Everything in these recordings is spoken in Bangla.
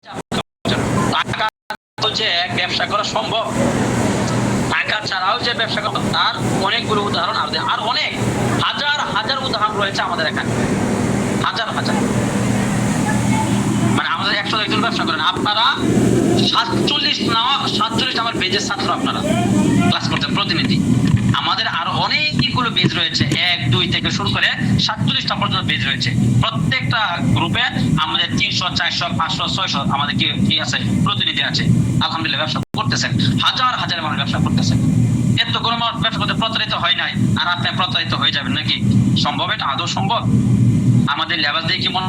টাকা তো যে এক ব্যবসা করা সম্ভব, টাকা ছাড়াও যে ব্যবসা করা, তার অনেকগুলো উদাহরণ আর অনেক হাজার হাজার উদাহরণ রয়েছে আমাদের এখানে, হাজার হাজার। মানে আমাদের 100 একজন ব্যবসা করেন, আপনারা 47 আমার বেজের ছাত্র, আপনারা ক্লাস করতে প্রতিনিধি। আমাদের আরো অনেকগুলো বেজ রয়েছে, 1, 2 থেকে শুরু করে 47টা পর্যন্ত বেজ রয়েছে। প্রত্যেকটা গ্রুপে আমাদের 300, 400, 500, 600 আমাদের কি আছে, প্রতিনিধি আছে। আলহামদুলিল্লাহ ব্যবসা করতেছেন, হাজার হাজার মানুষ ব্যবসা করতেছেন। এত কোনো ব্যবসা করতে প্রতারিত হয় নাই, আর আপনি প্রতারিত হয়ে যাবেন নাকি? সম্ভব? এটা আদৌ সম্ভব? আমাদের লেবাস দিয়ে কি মনে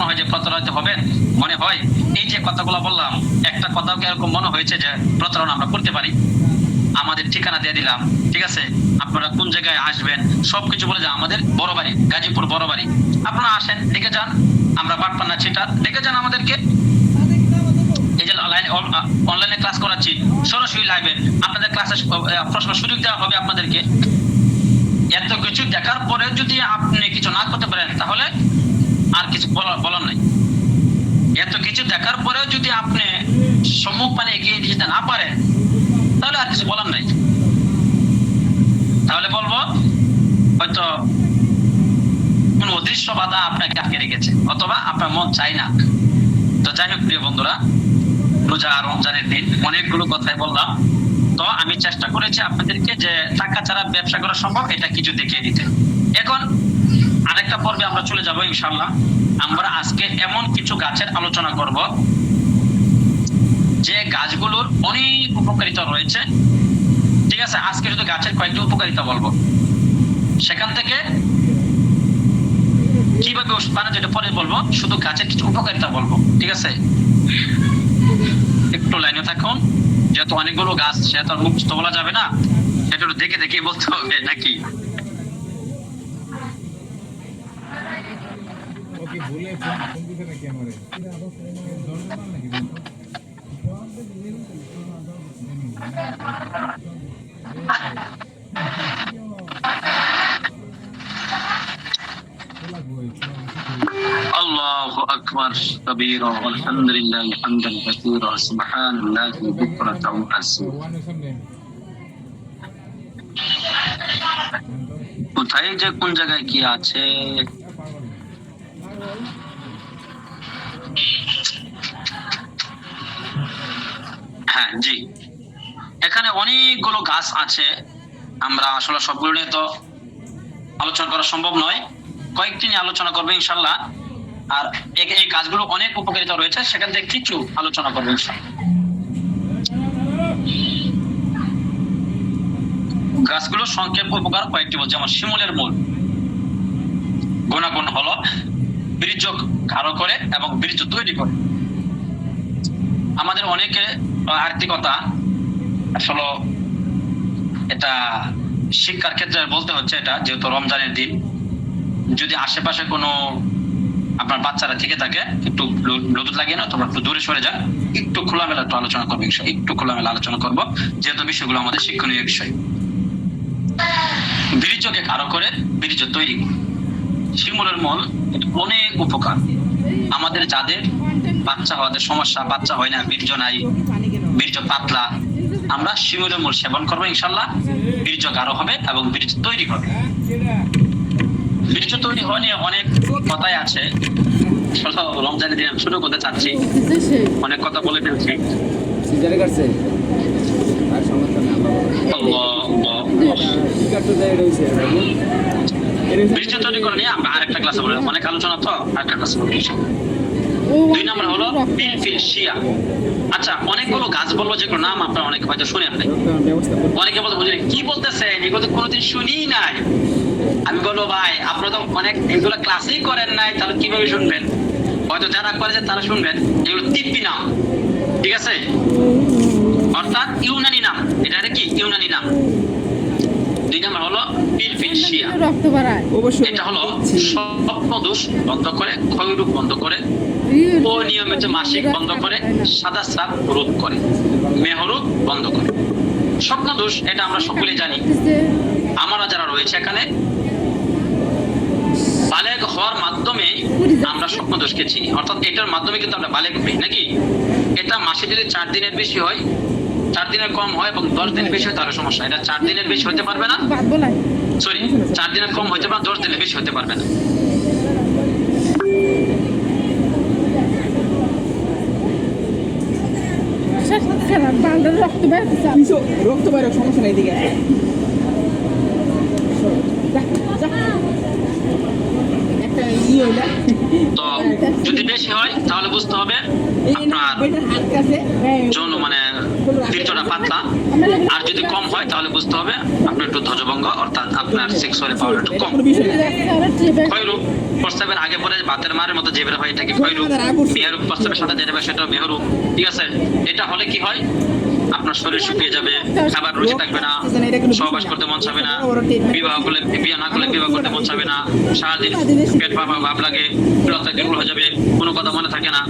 হয় যে প্রতারিত হবেন? মনে হয়? এই যে কথাগুলো বললাম, একটা কথাও কি এরকম মনে হয়েছে যে প্রতারণা আমরা করতে পারি? আমাদের ঠিকানা দিয়ে দিলাম, ঠিক আছে, আপনারা কোন জায়গায় আসবেন সবকিছু বলে যান। আমাদের বড় বাড়ি গাজীপুর, বড় বাড়ি। আপনারা আসেন, দেখে যান, আমরা বাটপান্না ছিটা, দেখে যান আমাদেরকে। এই যে অনলাইনে ক্লাস করাচ্ছি, সরাসরি লাইভে আপনাদের ক্লাসে প্রশ্ন সুযোগ দেওয়া হবে আপনাদেরকে। এত কিছু দেখার পরে যদি আপনি কিছু না করতে পারেন, তাহলে আর কিছু বলার নাই। এত কিছু দেখার পরেও যদি আপনি সম্মুখ পানে এগিয়ে দিতে না পারেন, তাহলে আর কিছু বলার নাই। তাহলে বলবো হয়তো কোন অদৃশ্য বাধা আপনাকে আটকে রেখেছে, অথবা আপনার মন চাই না। তো যাই হোক প্রিয় বন্ধুরা, রোজা রমজানের দিন অনেকগুলো কথাই বললাম। তো আমি চেষ্টা করেছি আপনাদেরকে যে টাকা ছাড়া ব্যবসা করা সম্ভব, এটা কিছু দেখিয়ে দিতে। এখন আরেকটা পর্বে আমরা চলে যাব ইনশাআল্লাহ। আমরা আজকে এমন কিছু গাছের আলোচনা করব যে গাছগুলোর অনেক উপকারিতা রয়েছে, ঠিক আছে। আজকে শুধু গাছের কয়েকটি উপকারিতা বলবো, সেখান থেকে কিভাবে ওষুধ বানায় যেটা পরে বলবো, শুধু গাছের কিছু উপকারিতা বলবো, ঠিক আছে। একটু লাইনে থাকুন, যেহেতু অনেকগুলো গাছ, সেটা তো মুখ তো বলা যাবে না, সেটা দেখে দেখে বলতে হবে নাকি। الله أكبر كبيرا والحمد لله حمدا كثيرا سبحان الله بكرة وأصيلا। কোথায় যে কোন জায়গায় কি আছে, হ্যাঁ জি, এখানে অনেকগুলো গাছ আছে। আমরা আসলে সবগুলো নিয়ে তো আলোচনা করা সম্ভব নয়, কয়েকটি নিয়ে আলোচনা করবো ইনশাল্লাহ। আর এই গাছগুলো অনেক উপকারিতা রয়েছে, সেখান থেকে কিছু আলোচনা করবো ইনশাল্লাহ। গাছগুলো সংক্ষেপ উপকার কয়েকটি বলছে। যেমন শিমুলের মূল গুণাগুণ হলো বীর্য গাঢ় করে এবং বীর্য তৈরি করে। আমাদের অনেকে আর্থিকতা আসলে এটা শিক্ষার ক্ষেত্রে বলতে হচ্ছে, এটা যেহেতু রমজানের দিন, যদি আশেপাশে কোনো আপনার বাচ্চারা থেকে থাকে, একটু ব্লুটুথ লাগিয়ে না, তোমরা একটু দূরে সরে যান, একটু খোলামেলা একটু আলোচনা করবো, একটু খোলামেলা আলোচনা করবো, যেহেতু বিষয়গুলো আমাদের শিক্ষণীয় বিষয়। বীর্যকে গাঢ় করে বীর্য তৈরি করে। শিমুলের মূল অনেক উপকার। আমাদের যাদের বাচ্চা হওয়াতে সমস্যা, বাচ্চা হয় না, বীর্য নাই, বীর্য পাতলা, আমরা শিমুলের মূল সেবন করবো ইনশাল্লাহ। বীর্য গাঢ় হবে এবং বীর্য তৈরি হবে। বীর্য তৈরি হওয়া নিয়ে অনেক কথাই আছে, রমজানের দিন শুরু করতে চাচ্ছি, অনেক কথা বলে ফেলছি। বীর্য তৈরি করে নিয়ে আমরা আরেকটা ক্লাসে বলবো, অনেক আলোচনা তো, আরেকটা ক্লাসে বলবো। 2 নম্বর হলো পিলফিলশিয়া। আচ্ছা, অনেকগুলো গাছ বলবো যেগুলো নাম আপনারা অনেকে হয়তো শুনেন নাই। অনেকে বলতে বুঝলেন কি বলতেছে, এগুলো তো কোনোদিন শুনি নাই। আমি বলবো ভাই, আপনারা তো অনেক এগুলো ক্লাসেই করেন নাই, তাহলে কিভাবে শুনবেন? হয়তো যারা করেছে তারা শুনবেন। এগুলো তিব্বি নাম, ঠিক আছে, অর্থাৎ ইউনানি নাম। এটা কি ইউনানি নাম। 2 নম্বর হলো পিলফিলশিয়া। এটা হলো স্বপ্নদোষ বন্ধ করে, ক্ষয়রোগ বন্ধ করে, অনিয়মিত মাসিক বন্ধ করে, সাদা স্রাব রোধ করে, মেহরোগ বন্ধ করে। স্বপ্নদোষ এটা আমরা সকলেই জানি। আমরা যারা রয়েছে এখানে, বালেগ হওয়ার মাধ্যমে আমরা স্বপ্নদোষকে চিনি, অর্থাৎ এটার মাধ্যমে কিন্তু আমরা বালেগ হই নাকি। এটা মাসে যদি 4 দিনের বেশি হয়, 4 দিনের কম হয় এবং 10 দিনের বেশি হয় তাহলে সমস্যা। এটা 4 দিনের বেশি হতে পারবে না, সরি 4 দিনের কম হতে পারে, 10 দিনের বেশি হতে পারবে না। রক্ত বাইরে সমস্যা নেই, দিকে তো যদি বেশি হয় তাহলে বুঝতে হবে আপনার যৌন মানে বীর্যটা পাতলা, আর যদি কম হয় তাহলে বুঝতে হবে আপনার একটু ধ্বজভঙ্গ, অর্থাৎ আপনার সেক্সুয়ালি পাওয়ার একটু কম। ক্ষয়রূপ প্রস্তাবের আগে পরে বাতের মারের মতো যে বের হয় এটাকে ক্ষয়রূপ, মেয়রূপ প্রস্তাবের সাথে যেটা সেটা মেহরূপ, ঠিক আছে। এটা হলে কি হয়, আপনার শরীর শুকিয়ে যাবে, খাবার রুচি থাকবে না, সহবাস করতে মন চাবে না, বিবাহ করলে বিয়ে না করলে বিবাহ করতে মন চাবে না, সারাদিন পেট ভাব লাগে, লতা দুর্বল হয়ে যাবে, কোনো কথা মনে থাকে না।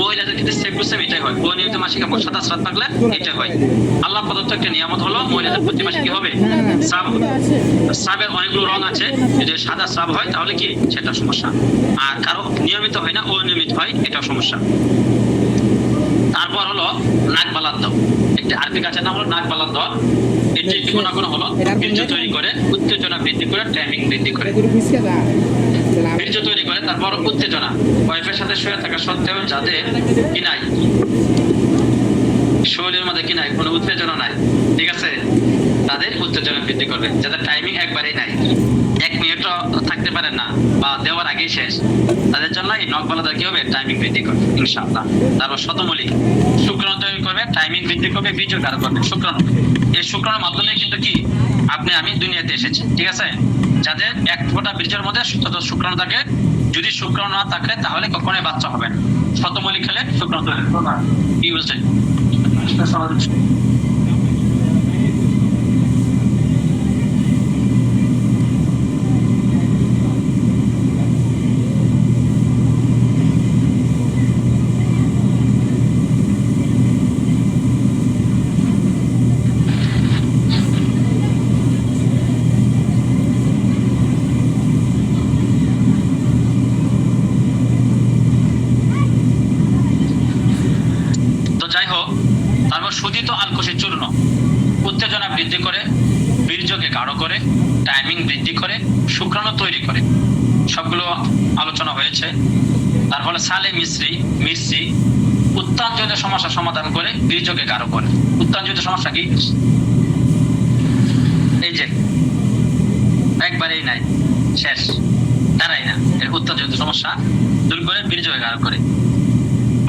মহিলাদের কিন্তু সেম টু সেম এটাই হয়, নিয়মিত মাসিক এবং সাদা স্রাব থাকলে এটাই হয়। আল্লাহ প্রদত্ত একটা নিয়ামত হলো মহিলাদের প্রতি মাসে কি হবে, স্রাব হবে। স্রাবের অনেকগুলো রং আছে, যদি সাদা স্রাব হয় তাহলে কি সেটা সমস্যা, আর কারো নিয়মিত হয় না অনিয়মিত হয় এটাও সমস্যা। তারপর হলো নাক বালার দাও, একটি আরবি গাছের নাম হলো নাক বালার দাও। এটি কোনো কোনো হলো বীর্য তৈরি করে, উত্তেজনা বৃদ্ধি করে, টাইমিং বৃদ্ধি করে, বীর্য তৈরি করে। তারপর উত্তেজনা, ওয়াইফের সাথে শুয়ে থাকা সত্ত্বেও যাদের কি নাই, শরীরের মধ্যে কি নাই, কোনো উত্তেজনা নাই, ঠিক আছে, তাদের উত্তেজনা বৃদ্ধি করবে। যাদের টাইমিং একবারেই নাই, 1 মিনিটও থাকতে পারে না বা দেওয়ার আগেই শেষ, তাদের জন্য এই নখবালাদার কি হবে, টাইমিং বৃদ্ধি করবে ইনশাআল্লাহ। তারপর শতমূলী, শুক্রাণু তৈরি করবে, টাইমিং বৃদ্ধি করবে, বীর্য কারক করবে। শুক্রাণু, এই শুক্রাণুর মাধ্যমে কিন্তু কি আপনি আমি দুনিয়াতে এসেছি, ঠিক আছে। যাদের 1 ফোঁটা বীর্যের মধ্যে শত শুক্রাণু থাকে, যদি শুক্রাণু না থাকে তাহলে কখনোই বাচ্চা হবে না। শতমূলী খেলে শুক্রাণু তৈরি হবে। কি বলছেন? শোধিত আলকোষের চূর্ণ উত্তেজনা বৃদ্ধি করে, বীর্যকে গাঢ় করে, টাইমিং বৃদ্ধি করে, শুক্রাণু তৈরি করে, সবগুলো আলোচনা হয়েছে। তার ফলে সালে মিশ্রি উত্তানজনিত সমস্যা সমাধান করে, বীর্যকে গাঢ় করে। উত্তানজনিত সমস্যা কি, এই যে একবারেই নাই, শেষ, দাঁড়াই না, এর উত্তানজনিত সমস্যা দূর করে, বীর্যকে গাঢ় করে।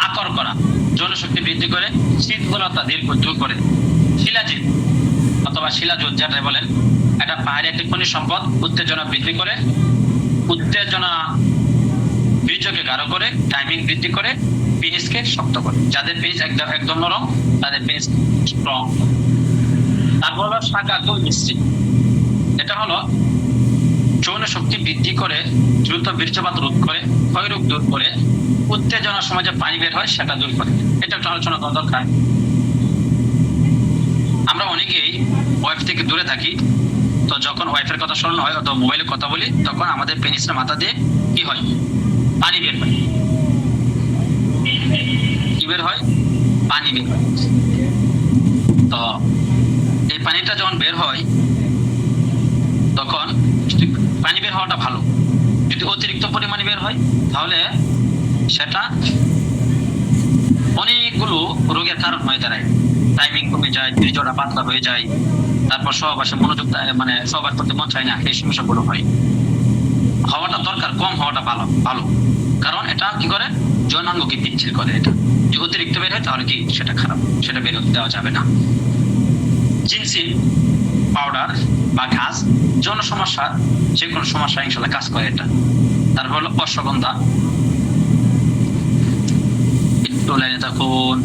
আকর করা, জনশক্তি বৃদ্ধি করে, শীতলতা দূর করে। শিলাজিৎ অথবা শিলাজোত যেটা বলেন, এটা পাহাড়ি একটি খনিজ সম্পদ, উত্তেজনা বৃদ্ধি করে, উত্তেজনা বীর্যকে গাঢ় করে, টাইমিং বৃদ্ধি করে, পেনিসকে শক্ত করে। যাদের পেনিস একদম নরম তাদের পেনিস স্ট্রং। তারপর হলো শাকাতুল মিশ্রি, এটা হলো যৌন শক্তি বৃদ্ধি করে, দ্রুত বীর্যপাত রোধ করে, ক্ষয়রোগ দূর করে, উত্তেজনার সময় যে পানি বের হয় সেটা দূর করে। এটা একটা আলোচনা করা দরকার। আমরা অনেকেই ওয়াইফ থেকে দূরে থাকি, তো যখন ওয়াইফের কথা স্মরণ হয় অথবা মোবাইলে কথা বলি, তখন আমাদের পেনিসের মাথা দিয়ে কি হয়, পানি বের হয়। কি বের হয়, পানি বের হয়। তো এই পানিটা যখন বের হয় তখন পানি বের হওয়াটা ভালো। যদি অতিরিক্ত পরিমাণে বের হয় তাহলে সেটা অনেকগুলো রোগের কারণ হয়ে দাঁড়ায়। টাইমিং কমে যায়, বীর্যটা পাতলা হয়ে যায়, তারপর সহবাসে মনোযোগ মানে সহবাস করতে মন চায় না, এই সমস্যাগুলো হয়। হওয়াটা দরকার, কম হওয়াটা ভালো ভালো, কারণ এটা কি করে, যৌনাঙ্গকে পিচ্ছিল করে। এটা যদি অতিরিক্ত বের হয় তাহলে কি সেটা খারাপ, সেটা বের হতে দেওয়া যাবে না। জিনসিন পাউডার বা ঘাস যৌন সমস্যার যে কোনো সমস্যা ইনশাল্লাহ কাজ করে এটা। তারপর হলো অশ্বগন্ধা, একটু লাইনে থাকুন।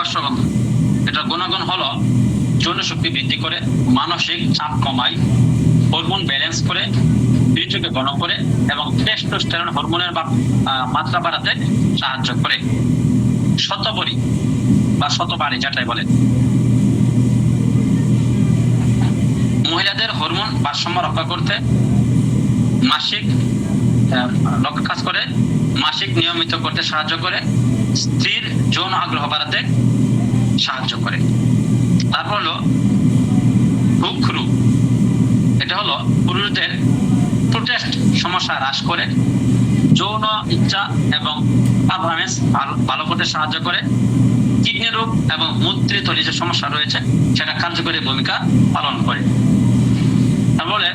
অশ্বগন্ধা, এটা গুণাগুণ হলো যৌন শক্তি বৃদ্ধি করে, মানসিক চাপ কমায়, হরমোন ব্যালেন্স করে, বীর্যকে ঘন করে এবং টেস্টোস্টেরন হরমোনের মাত্রা বাড়াতে সাহায্য করে। শতবরী, বা শতবাড়ি যেটাই বলে। মহিলাদের হরমোন ভারসাম্য রক্ষা করতে মাসিক রক্ষা কাজ করে, মাসিক নিয়মিত করতে সাহায্য করে, স্ত্রীর যৌন আগ্রহ বাড়াতে সাহায্য করে। তারপর হলো ভ্রূক্ষরু, এটা হলো পুরুষদের প্রোস্টেট সমস্যা হ্রাস করে, যৌন ইচ্ছা এবং পারফরমেন্স ভালো করতে সাহায্য করে, কিডনি রোগ এবং মূত্রথলির যে সমস্যা রয়েছে সেটা কার্যকরী ভূমিকা পালন করে। তারপরে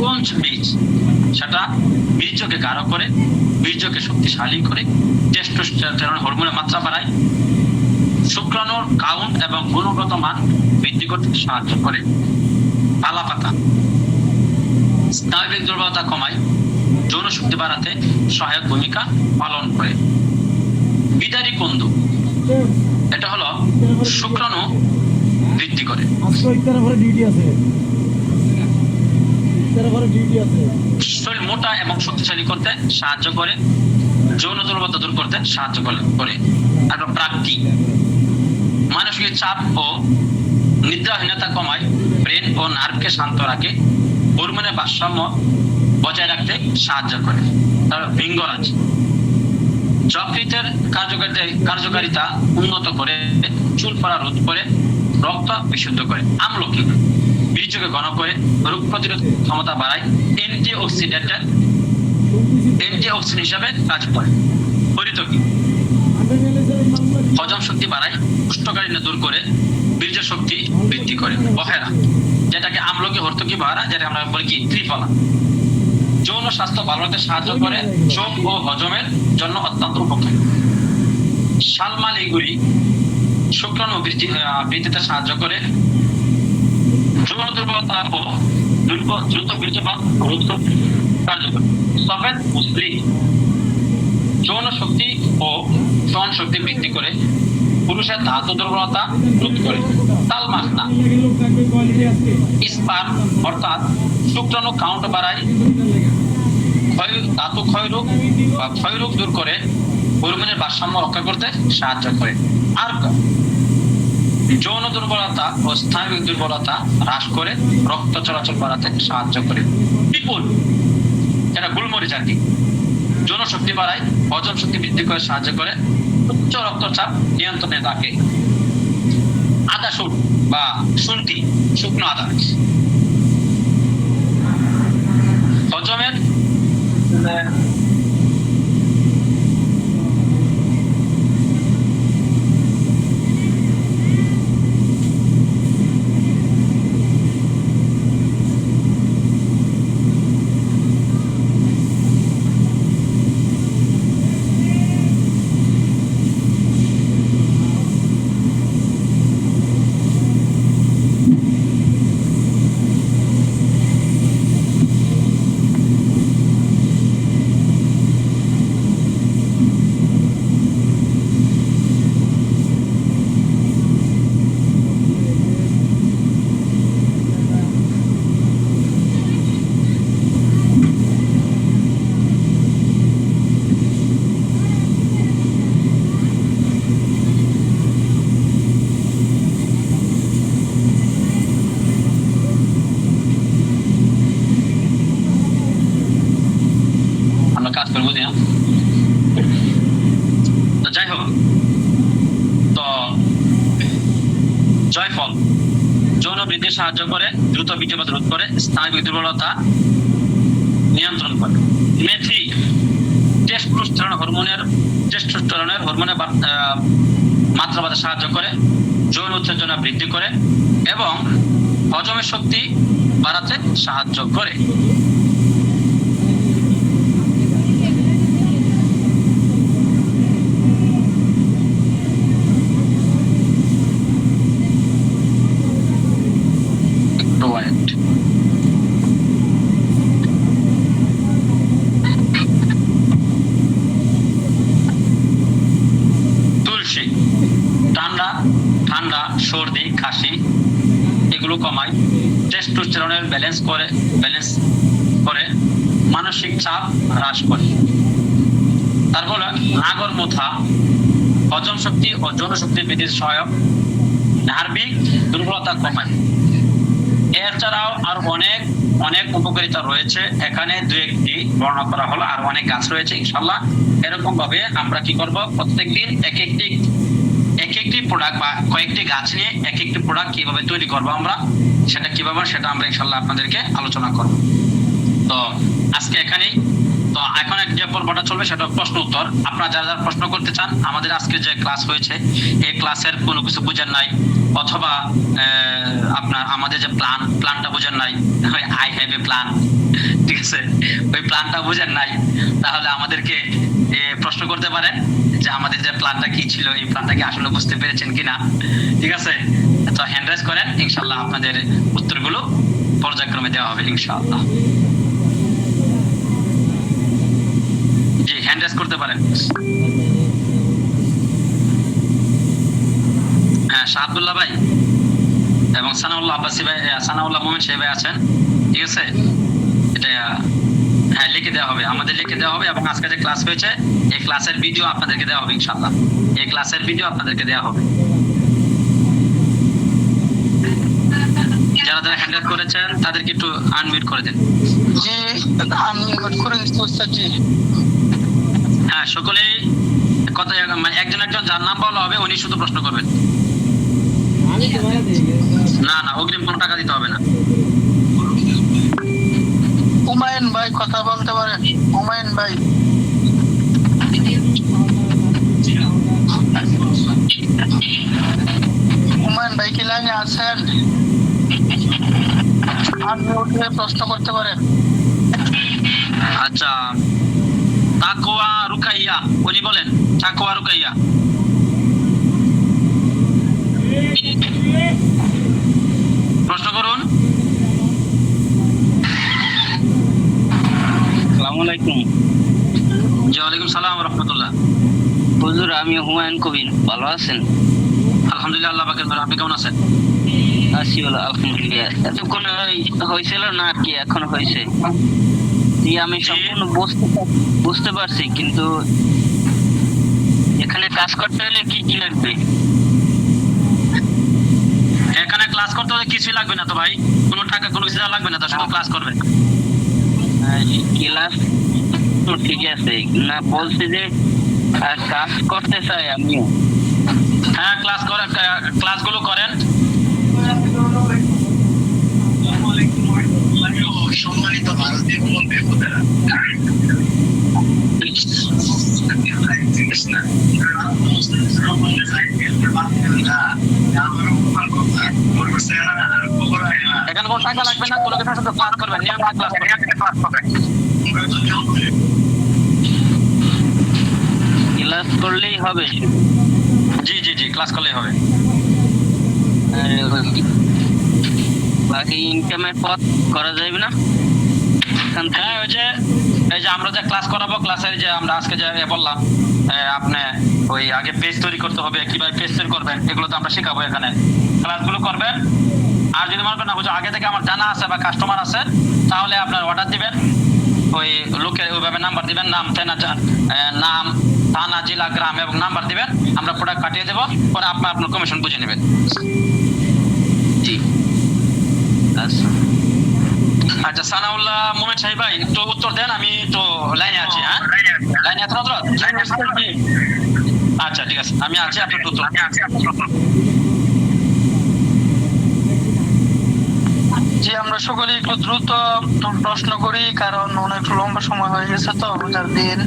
কোঞ্চ বীজ, সেটা বীর্যকে গাঢ় করে, বীর্যকে শক্তিশালী করে, টেস্টোস্টেরন হরমোনের মাত্রা বাড়ায়, শুক্রাণুর কাউন্ট এবং গুণগত মান বৃদ্ধি করতে সাহায্য করে। পালাপাতা স্নায়বিক দুর্বলতা কমায়, যৌন শক্তি বাড়াতে সহায়ক ভূমিকা পালন করে। বিদারি কন্দু, এটা হলো শুক্রাণু বৃদ্ধি করে, শরীর মোটা এবং শক্তিশালী করতে সাহায্য করে, যৌন দুর্বলতা দূর করতে সাহায্য করে। আর প্রাপ্তি মানসিক চাপ ও নিদ্রাহীনতা কমায়, ব্রেন ও নার্ভকে শান্ত রাখে, হরমোনের ভারসাম্য বজায় রাখতে সাহায্য করে। তারপর ভিঙ্গরাজ যকৃতের কার্যকারিতা উন্নত করে, চুল পড়া রোধ করে, রক্ত বিশুদ্ধ করে। আমলকি বীর্যকে ঘন করে, রোগ প্রতিরোধ ক্ষমতা বাড়ায়, অ্যান্টিঅক্সিডেন্ট হিসাবে কাজ করে। হরিতকি হজম শক্তি বাড়ায়, কোষ্ঠকাঠিন্য দূর করে, বীর্য শক্তি বৃদ্ধি করে। বহেরা, যেটাকে আমলকি, হর্তকি, বহেরা, যেটা আমরা বলি কি ত্রিফলা, যৌন স্বাস্থ্য ভালো রাখতে সাহায্য করে, চোখ ও হজমের জন্য অত্যন্ত উপকারী। শালমালিগুড়ি শুক্রাণু বৃদ্ধিতে সাহায্য করে, যৌন দুর্বলতা ও দ্রুত বীর্যপাত রোধ করতে কার্যকর। সফেদ মুসলি যৌন শক্তি ও সহন শক্তি বৃদ্ধি করে, পুরুষের ধাতু দুর্বলতা রোধ করে। তালমাখনা স্পার্ম অর্থাৎ শুক্রাণু কাউন্ট বাড়ায়, ধাতু ক্ষয়রোগ দূর করে, হরমোনের ভারসাম্য রক্ষা করতে সাহায্য করে। আর যৌন দুর্বলতা ও স্নায়বিক দুর্বলতা হ্রাস করে, রক্ত চলাচল বাড়াতে সাহায্য করে। পিপুল, এটা গুলমরিচ আর কি, যৌন শক্তি বাড়ায়, হজম শক্তি বৃদ্ধি করে সাহায্য করে, উচ্চ রক্তচাপ নিয়ন্ত্রণে রাখে। আদা শুট বা শুন্ঠি, শুকনো আদা, হজমের কাজ করবো। তো যাই হোক, তো জয়ফল যৌন বৃদ্ধি সাহায্য করে, দ্রুত বীর্যপাত রোধ করে, স্নায়বিক দুর্বলতা নিয়ন্ত্রণ করে। মেথি টেস্টোস্টেরনের হরমোনের মাত্রা বাড়াতে সাহায্য করে, যৌন উত্তেজনা বৃদ্ধি করে এবং হজমের শক্তি বাড়াতে সাহায্য করে। তুলসী ঠান্ডা, সর্দি, কাশি এগুলো কমায়, টেস্টোস্টেরনের ব্যালেন্স করে, মানসিক চাপ হ্রাস করে। তারপরে নাগরমোথা হজম শক্তি ও যৌনশক্তি বৃদ্ধির সহায়ক, সার্বিক দুর্বলতা কমায়। এছাড়াও আর অনেক অনেক উপকারিতা রয়েছে, এখানে দু একটি বর্ণনা করা হলো, আর অনেক গাছ রয়েছে ইনশাআল্লাহ। এরকম ভাবে আমরা কি করব, প্রত্যেকদিন এক একটি প্রোডাক্ট বা কয়েকটি গাছ নিয়ে এক একটি প্রোডাক্ট কিভাবে তৈরি করব আমরা, সেটা আমরা ইনশাআল্লাহ আপনাদেরকে আলোচনা করব। তো আজকে এখানেই। তো এখন যে পর্বটা চলবে সেটা প্রশ্ন উত্তর। আপনারা যারা যারা প্রশ্ন করতে চান, আমাদের আজকে যে ক্লাস হয়েছে এই ক্লাসের কোনো কিছু বুঝেন নাই, অথবা আপনার আমাদের যে প্ল্যানটা বুঝেন নাই, আই হ্যাভ এ প্ল্যান, ঠিক আছে, ওই প্ল্যানটা বুঝেন নাই, তাহলে আমাদেরকে প্রশ্ন করতে পারেন যে আমাদের যে প্ল্যানটা কি ছিল, এই প্ল্যানটা কি আসলে বুঝতে পেরেছেন কিনা, ঠিক আছে। তো হ্যান্ড রাইজ করেন, ইনশাআল্লাহ আপনাদের উত্তরগুলো পর্যায়ক্রমে দেওয়া হবে ইনশাআল্লাহ। জি, হ্যান্ড রাইজ করতে পারেন। হ্যাঁ, শাহাদুল্লাহ ভাই এবং সানাউল্লাহ আব্বাসী ভাই, সানাউল্লাহ মোমেন সেই ভাই আছেন, ঠিক আছে। এটা হ্যাঁ লিখে দেওয়া হবে, আমাদের লিখে দেওয়া হবে, এবং আজকে যে ক্লাস হয়েছে এই ক্লাসের ভিডিও আপনাদেরকে দেওয়া হবে ইনশাআল্লাহ। এই ক্লাসের ভিডিও আপনাদেরকে দেওয়া হবে। যারা যারা হ্যান্ড রাইজ করেছেন তাদেরকে একটু আনমিউট করে দেন। জি, আনমিউট করে দিচ্ছি ওস্তাদ জি। হ্যাঁ, সকলেই কথা, মানে একজন যার নাম বলা হবে উনি শুধু প্রশ্ন করবেন। আমি তো মারা দিয়ে গেছি। না, অগ্রিম কোনো টাকা দিতে হবে না। হুমায়ুন ভাই কথা বলতে পারেন? হুমায়ুন ভাই, হুমায়ুন ভাই কি লাইনে আছেন? আনমিউট হয়ে প্রশ্ন করতে পারেন। আচ্ছা, তাকওয়া রুকাইয়া, উনি বলেন তাকওয়া রুকাইয়া। প্রশ্ন করুন। আসসালামু আলাইকুম। জি, ওয়ালাইকুম সালাম রাহমাতুল্লাহ। হুজুর, আমি হুমায়ুন কবির, ভালো আছেন? আলহামদুলিল্লাহ, আল্লাহ পাকের দয়া। আপনি কেমন আছেন? আছি বলে আলহামদুলিল্লাহ। এতক্ষণ হয়েছিল না আর কি, এখন হয়েছে। জি, আমি সম্পূর্ণ বুঝতে পারছি, কিন্তু এখানে কাজ করতে হলে কি কি লাগবে? এখানে ক্লাস করতে হলে কিছুই লাগবে না তো ভাই, কোনো টাকা কোনো কিছু লাগবে না, তো শুধু ক্লাস করবেন। ক্লাস তো ঠিক আছে, না বলছি যে কাজ করতে চাই আমিও। হ্যাঁ, ক্লাসগুলো করেন। সম্মানিত ভারতীয় বন্ধুরা, এখানে কোনো টাকা লাগবে না, কোনো কিছু শুধু ক্লাস করবেন, নিয়মিত ক্লাস করবেন। ক্লাস করলেই হবে? জি জি জি, ক্লাস করলেই হবে। আর বাকি ইনকামের পথ করা যাবে না? হ্যাঁ, এই যে আমরা যে ক্লাস করাবো, ক্লাসের যে আমরা আজকে যে বললাম, আপনি ওই আগে পেজ তৈরি করতে হবে, কিভাবে পেজ তৈরি করবেন এগুলো তো আমরা শেখাবো এখানে। ক্লাসগুলো করবেন। আর যদি মনে করেন না বুঝো আগে থেকে আমার জানা আছে বা কাস্টমার আছে, তাহলে আপনার অর্ডার দিবেন, ওই লোকের ওইভাবে নাম্বার দিবেন, নাম থানা জেলা গ্রাম এবং নাম্বার দিবেন, আমরা প্রোডাক্ট কাটিয়ে দেবো, পরে আপনার কমিশন বুঝে নেবেন। জি আচ্ছা। আচ্ছা, সানাউল্লাহ মোমেন সাহেব ভাই একটু উত্তর দেন, আমি একটু লাইনে আছি। হ্যাঁ, লাইনে আছেন হযরত? আচ্ছা ঠিক আছে, আমি আছি, আপনি একটু উত্তর। জি, আমরা সকলে একটু দ্রুত প্রশ্ন করি, কারণ অনেক লম্বা সময় হয়ে গেছে তো রোজার দিন।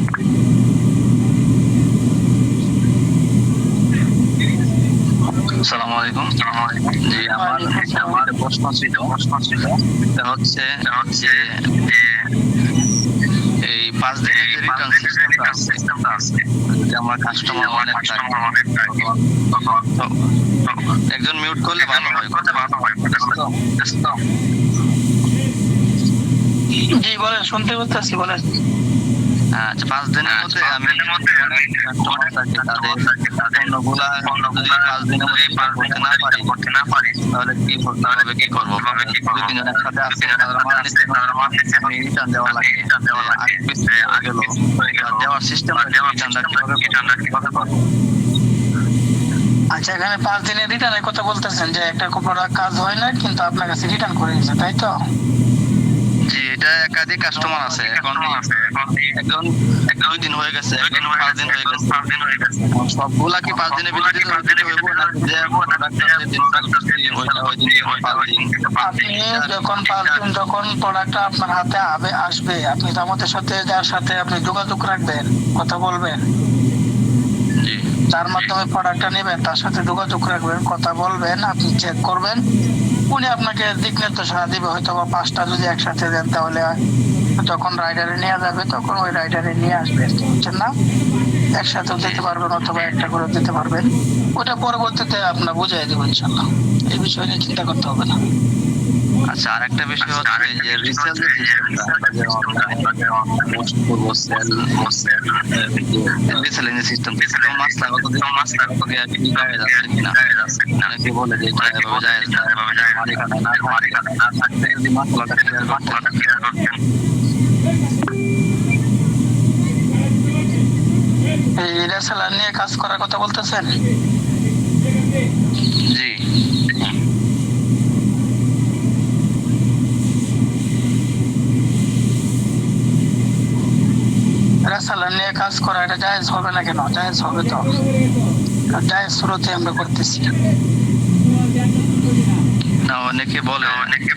আসসালামু আলাইকুম। জি, আমার প্রশ্ন ছিল এটা হচ্ছে এই 5 দিনের যে রিটার্ন সিস্টেমটা আছে, যে আমার কাস্টমার অনেক থাকে, তো একজন মিউট করলে ভালো হয়। জি বলেন, শুনতে পাচ্ছি, বলেন। আচ্ছা, 5 দিনের মধ্যে আমি কাস্টমার থাকে, তাদের পণ্যগুলা যদি 5 দিনের মধ্যে করতে না পারি তাহলে কি করতে হবে, কি করবো? 2-3 জন একসাথে আসছে, তারা মাল নিচ্ছে, আমি রিটার্ন দেওয়া লাগে, আগে পিছে গেল, দেওয়ার সিস্টেম, রিটার্নটা কিভাবে করবো? আচ্ছা, এখানে 5 দিনের রিটার্নের কথা বলতেছেন যে একটা প্রোডাক্ট কাজ হয় না কিন্তু আপনার কাছে রিটার্ন করে দিয়েছে, তাই তো? জি, এটা একাধিক কাস্টমার আছে, এখন একজন 2 দিন হয়ে গেছে, একজন 5 দিন হয়ে গেছে। সবগুলা কি 5 দিনের ভিতরে দিতে হইব না? যে ডাক্তার দিন ওইটা ওই দিন 5 দিন। আপনি যখন 5 দিন যখন প্রোডাক্টটা আপনার হাতে আসবে, আপনি তো আমাদের সাথে যার সাথে আপনি যোগাযোগ রাখবেন, কথা বলবেন, জি যার মাধ্যমে প্রোডাক্টটা নেবেন তার সাথে যোগাযোগ রাখবেন, কথা বলবেন, আপনি চেক করবেন, উনি আপনাকে দিক নির্দেশনা দিবে। হয়তো বা 5টা যদি একসাথে দেন তাহলে যখন রাইডারে নিয়ে যাবে তখন ওই রাইডারে নিয়ে আসবে, বুঝছেন না? একসাথেও দিতে পারবেন অথবা একটা করে দিতে পারবেন, ওটা পরবর্তীতে আপনার বুঝিয়ে দেবো ইনশাল্লাহ। এই বিষয় নিয়ে চিন্তা করতে হবে না। আচ্ছা, আরেকটা বিষয় হচ্ছে যে রিসেল যে সিস্টেমটা, যে অনলাইনে পোস্ট করব রিসেলিং যে সিস্টেম, তো মাসলা কত দিন কি গায়ে যাচ্ছে কিনা? অনেকে বলে যে এটা এভাবে যায় না, মালিকানা না থাকতে যদি মাসলাটা ক্লিয়ার করতেন। এই রেসেলার নিয়ে কাজ করার কথা বলতেছেন? জি রেসেলার নিয়ে কাজ করা এটা জায়েজ হবে না কেন? জায়েজ হবে তো, জায়েজ শুরুতে আমরা করতেছি। না, অনেকে বলে অনেকে যে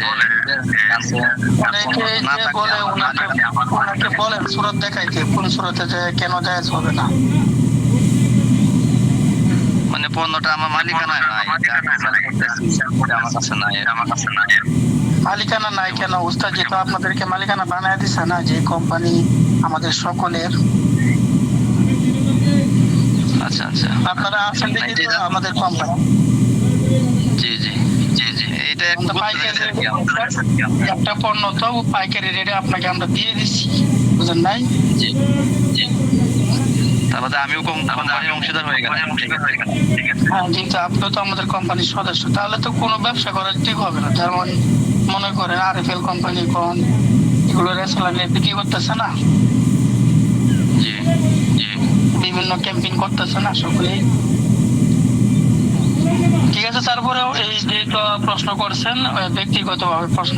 বলে ওনাকে বলেন সুরত দেখাইতে, কোন সুরতে যে কেন জায়েজ হবে না? মানে পণ্যটা আমার মালিকানায় নাই, আমার কাছে নাই। মালিকানা নাই কেন? উস্তাদ যেহেতু আপনাদেরকে মালিকানা বানায় দিছে না, যে কোম্পানি আমাদের সকলের। আচ্ছা আচ্ছা, আপনারা আছেন দেখি তো আমাদের কোম্পানি। জি জি জি জি, এইটা একটু একটা পণ্য তো পাইকারি রেটে আপনাকে আমরা দিয়ে দিচ্ছি, বুঝলেন নাই? জি জি, তারপরে আমিও কোম্পানির অংশীদার হয়ে গেলাম। হ্যাঁ, যেহেতু আপনি তো আমাদের কোম্পানির সদস্য, তাহলে তো কোনো ব্যবসা করা ঠিক হবে না। যেমন মনে করেন আরএফএল কোম্পানি কোন এগুলো রেসেলার নিয়ে বিক্রি করতেছে না, জি জি, বিভিন্ন ক্যাম্পেইন করতেছে না সকলেই, ঠিক আছে। তারপরেও এই যেহেতু প্রশ্ন করছেন, ব্যক্তিগতভাবে প্রশ্ন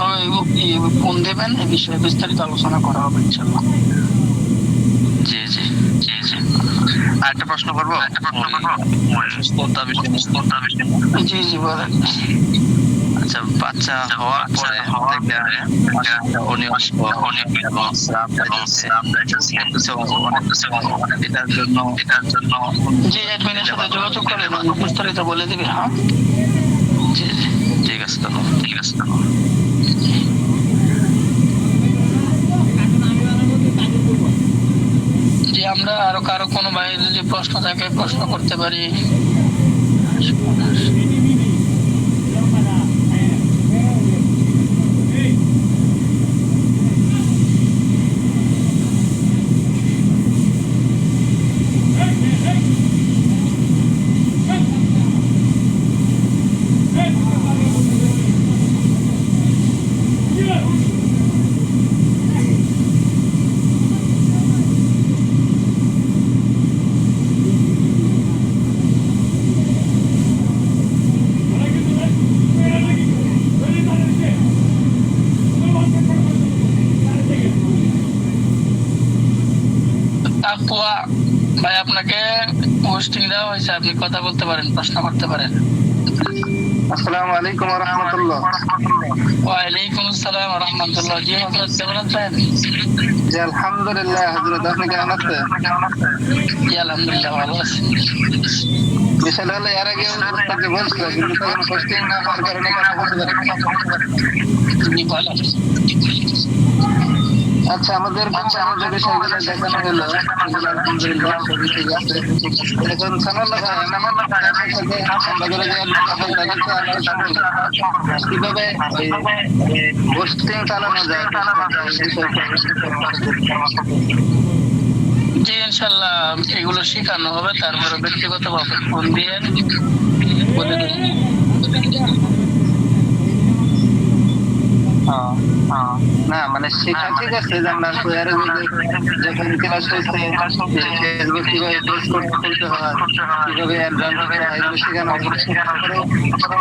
ফোন দেবেন, এই বিষয়ে বিস্তারিত আলোচনা করা হবে ইনশাআল্লাহ। জি জি জি জি, আরেকটা প্রশ্ন করবো। সুস্থতা বিষয়। জি জি, বলেন। আচ্ছা, বাচ্চা হওয়ার পরে এটার জন্য জি, অ্যাডমিনের সাথে যোগাযোগ করলে বিস্তারিত বলে দিবে। হ্যাঁ, জি জি, ঠিক আছে তো, ঠিক আছে তো। জি, আমরা আরো কারো কোনো ভাইয়ের যদি প্রশ্ন থাকে প্রশ্ন করতে পারি। তাকওয়া ভাই, আপনাকে পোস্টিং দেওয়া হয়েছে, আপনি কথা বলতে পারেন, প্রশ্ন করতে পারেন। আসসালামু আলাইকুম ওয়া রাহমাতুল্লাহ। ওয়ালাইকুম আসসালাম ওয়া রাহমাতুল্লাহ। জি হযরত, কেমন আছেন? জি আলহামদুলিল্লাহ হযরত, আপনি কেমন আছেন? জি আলহামদুলিল্লাহ, ভালো আছি। বিষয়টা হলো এর আগে উস্তাদকে বলছিল, কিন্তু তখন পোস্টিং না হওয়ার কারণে কথা বলতে পারি। জি, ভালো। আচ্ছা, আমাদের কোম্পানির যে বিষয়গুলো দেখানো হলো সেগুলো আলহামদুলিল্লাহ সবই ঠিক আছে। এখন সানাল্লাহ ভাই, কিভাবে পোস্টিং চালানো যায় জি ইনশাল্লাহ এগুলো শেখানো হবে, তারপরে ব্যক্তিগতভাবে ফোন দিয়ে বলে দিন। না মানে শেখা ঠিক আছে যে আমরা স্কোয়ারে যখন ক্লাস হয়েছে ফেসবুক কিভাবে পোস্ট করতে হয় কিভাবে অ্যাড রান করতে হয় এগুলো শেখানো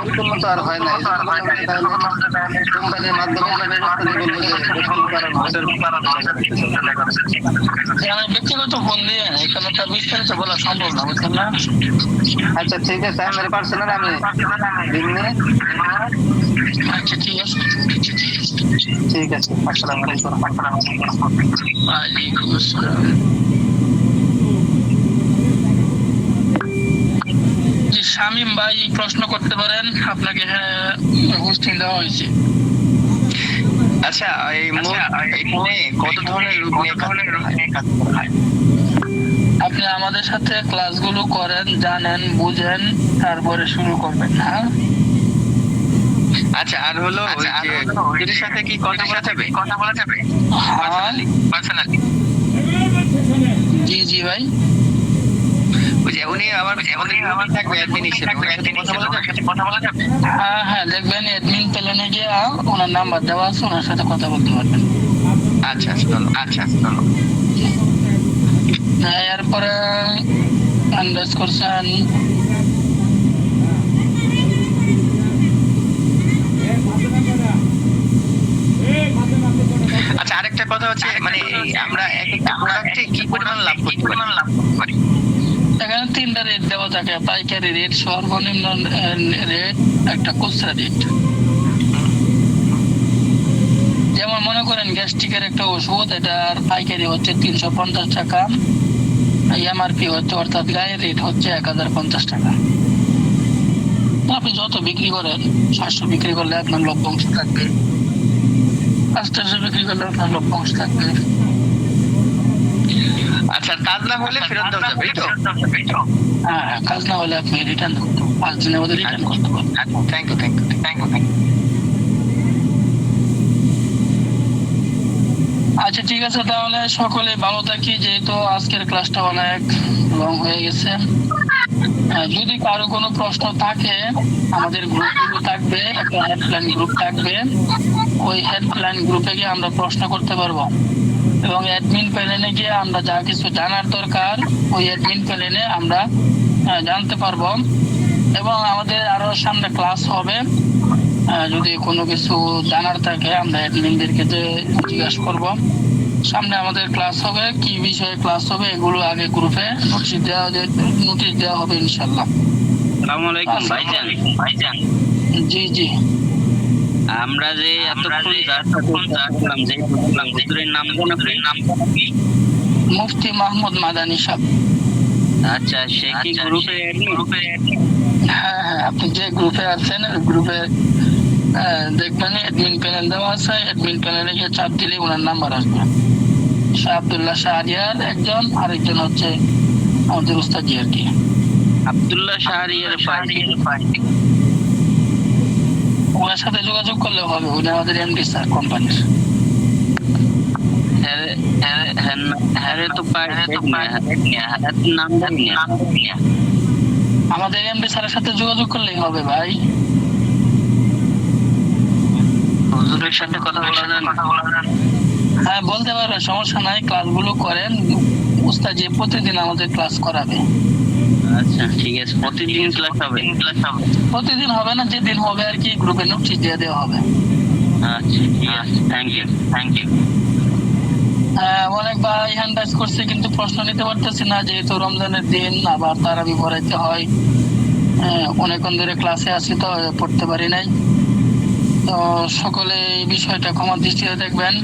ওরকম মতো আর হয় না এই জন্য তাহলে কোম্পানির মাধ্যমে যে ব্যবস্থা নিয়ে বলবো যে বেতন কারণ আমি ব্যক্তিগত ফোন দিয়ে এখানে তো বিস্তারিত বলা সম্ভব না, বুঝছেন না? আচ্ছা ঠিক আছে আমার পার্সোনাল আমি দিনে আচ্ছা ঠিক আছে। ঠিক আছে আসসালামু আলাইকুম। ওয়ালাইকুম আসসালাম। জি শামীম ভাই প্রশ্ন করতে পারেন, আপনাকে হোস্টিং দেওয়া হয়েছে। আচ্ছা এই এখানে কত ধরনের রোগ নিয়ে কাজ করা হয়? আপনি আমাদের সাথে ক্লাসগুলো করেন, জানেন, বুঝেন, তারপরে শুরু করবেন। হ্যাঁ আচ্ছা আর হলো ওই যে হুজুরের সাথে কি কথা বলা যাবে পার্সোনালি? জি জি ভাই। ওই যে উনি আমাদের থাকবে অ্যাডমিন হিসেবে, ওনার সাথে কথা বলা যাবে? হ্যাঁ হ্যাঁ, দেখবেন অ্যাডমিন প্ল্যানে গিয়ে ওনার নাম্বার দেওয়া আছে, ওনার সাথে কথা বলতে পারবেন। আচ্ছা চলো। এরপরে আন্দাজ করছেন আচ্ছা আরেকটা কথা হচ্ছে মানে এই আমরা এক একটা প্রোডাক্টে কি পরিমাণ লাভ করতে পারি? এখানে 3টা রেট দেওয়া থাকে, পাইকারি রেট, সর্বনিম্ন রেট, একটা খুচরা রেট। যেমন মনে করেন গ্যাস্ট্রিকের একটা ওষুধ, এটার পাইকারি হচ্ছে 350 টাকা, এমআরপি হচ্ছে অর্থাৎ গায়ের রেট হচ্ছে 1050 টাকা। আপনি যত বিক্রি করেন, 700 বিক্রি করলে আপনার লভ্যাংশ থাকবে, 800 বিক্রি করলে আপনার লভ্যাংশ থাকবে। আচ্ছা কাজ না হলে ফেরত দেওয়া যাবে এই তো? হ্যাঁ হ্যাঁ, কাজ না হলে আপনি রিটার্ন করতে 5 দিনের মধ্যে রিটার্ন করতে পারবেন। Thank you. আচ্ছা ঠিক আছে, তাহলে সকলে ভালো থাকি, যেহেতু আজকের ক্লাসটা অনেক লং হয়ে গেছে। যদি কারো কোনো প্রশ্ন থাকে, আমাদের গ্রুপগুলো থাকবে, একটা হেল্পলাইন গ্রুপ থাকবে, ওই হেল্পলাইন গ্রুপে গিয়ে আমরা প্রশ্ন করতে পারবো, এবং অ্যাডমিন প্যানেলে গিয়ে আমরা যা কিছু জানার দরকার ওই অ্যাডমিন প্যানেলে আমরা জানতে পারবো। এবং আমাদের আরো সামনে ক্লাস হবে, যদি কোনো কিছু জানার থাকে আমরা অ্যাডমিনদেরকে জিজ্ঞাসা করব। সামনে আমাদের ক্লাস হবে, কি বিষয়ে ক্লাস হবে এগুলো আগে গ্রুপে নোটিশ দেওয়া হবে ইনশাল্লাহ। আসসালামু আলাইকুম ভাইজান। জি জি। আমরা যে এতক্ষণ যার সাথে বললাম যে হুজুরের নাম কি? মুফতি মাহমুদ মাদানী সাহেব। আচ্ছা সে কি গ্রুপে অ্যাডমিন? হ্যাঁ হ্যাঁ, আপনি যে গ্রুপে আছেন ওই গ্রুপে দেখবেন অ্যাডমিন প্যানেল দেওয়া আছে, অ্যাডমিন প্যানেলে গিয়ে চাপ দিলে ওনার নাম্বার আসবে। শাহ আব্দুল্লাহ শাহরিয়ার একজন, আরেকজন হচ্ছে আমাদের উস্তাদ জি আর কি। আব্দুল্লাহ শাহরিয়ার ভাই, ওনার সাথে যোগাযোগ করলে হবে, উনি আমাদের এমডি স্যার কোম্পানির। হ্যাঁ তো পাই নাম জানি না। আমাদের এমডি স্যারের সাথে যোগাযোগ করলেই হবে ভাই। হুজুরের সাথে কথা বলা যায়? হ্যাঁ বলতে পারবেন, সমস্যা নাই। ক্লাসগুলো করেন, উস্তাদ জি প্রতিদিন আমাদের ক্লাস করাবে। আচ্ছা ঠিক আছে, প্রতিদিন ক্লাস হবে? প্রতিদিন হবে না, যেদিন হবে আর কি গ্রুপে নোটিশ দিয়ে দেওয়া হবে। আচ্ছা ঠিক আছে, থ্যাংক ইউ। অনেক ভাই হ্যান্ড রাইজ করছে, কিন্তু প্রশ্ন নিতে পারতেছি না, যেহেতু রমজানের দিন, আবার তারাবি পড়াইতে হয়। অনেকক্ষণ ধরে ক্লাসে আছি তো পড়তে পারি নাই। তো সকলে এই বিষয়টা ক্ষমা দৃষ্টিতে দেখবেন।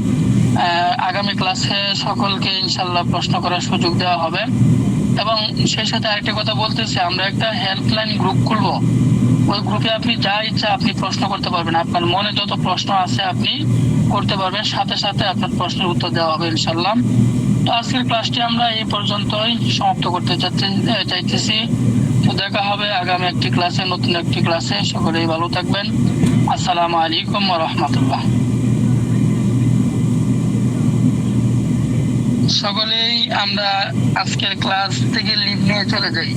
আগামী ক্লাসে সকলকে ইনশাল্লাহ প্রশ্ন করার সুযোগ দেওয়া হবে। এবং সেই সাথে আরেকটা কথা বলতেছি, আমরা একটা হেল্পলাইন গ্রুপ খুলবো। ওই গ্রুপে আপনি যা ইচ্ছা আপনি প্রশ্ন করতে পারবেন, আপনার মনে যত প্রশ্ন আছে আপনি করতে পারবেন, সাথে সাথে আপনার প্রশ্নের উত্তর দেওয়া হবে ইনশাল্লাহ। তো আজকের ক্লাসটি আমরা এই পর্যন্তই সমাপ্ত করতে চাইতেছি। তো দেখা হবে আগামী একটি ক্লাসে, নতুন একটি ক্লাসে। সকলেই ভালো থাকবেন। আসসালামু আলাইকুম ওয়া রাহমাতুল্লাহ। সকলেই আমরা আজকের ক্লাস থেকে লিভ নিয়ে চলে যাই।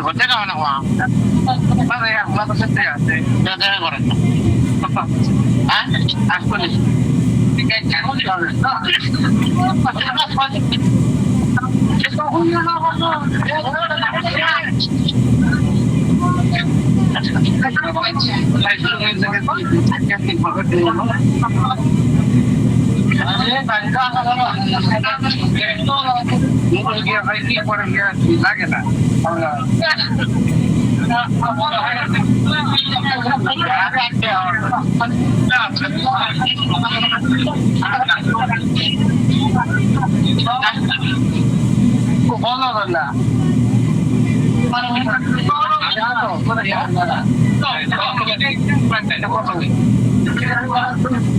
হচ্ছে না না ওয়া মানে আমরা তো সেটাই আছে দেখা করে হ্যাঁ আসলে ঠিক আছে লাগে না ভালো না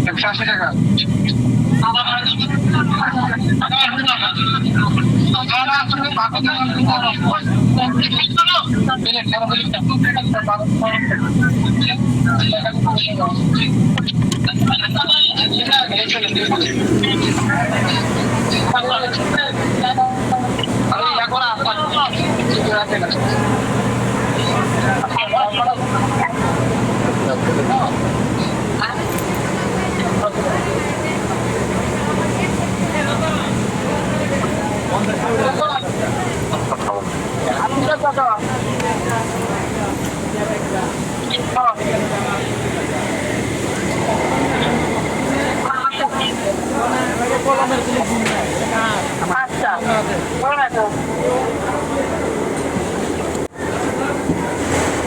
একশো 80 টাকা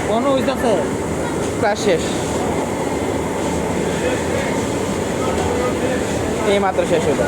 কোনো হইতাছে ক্লাস শেষ এই মাত্র শেষ হলো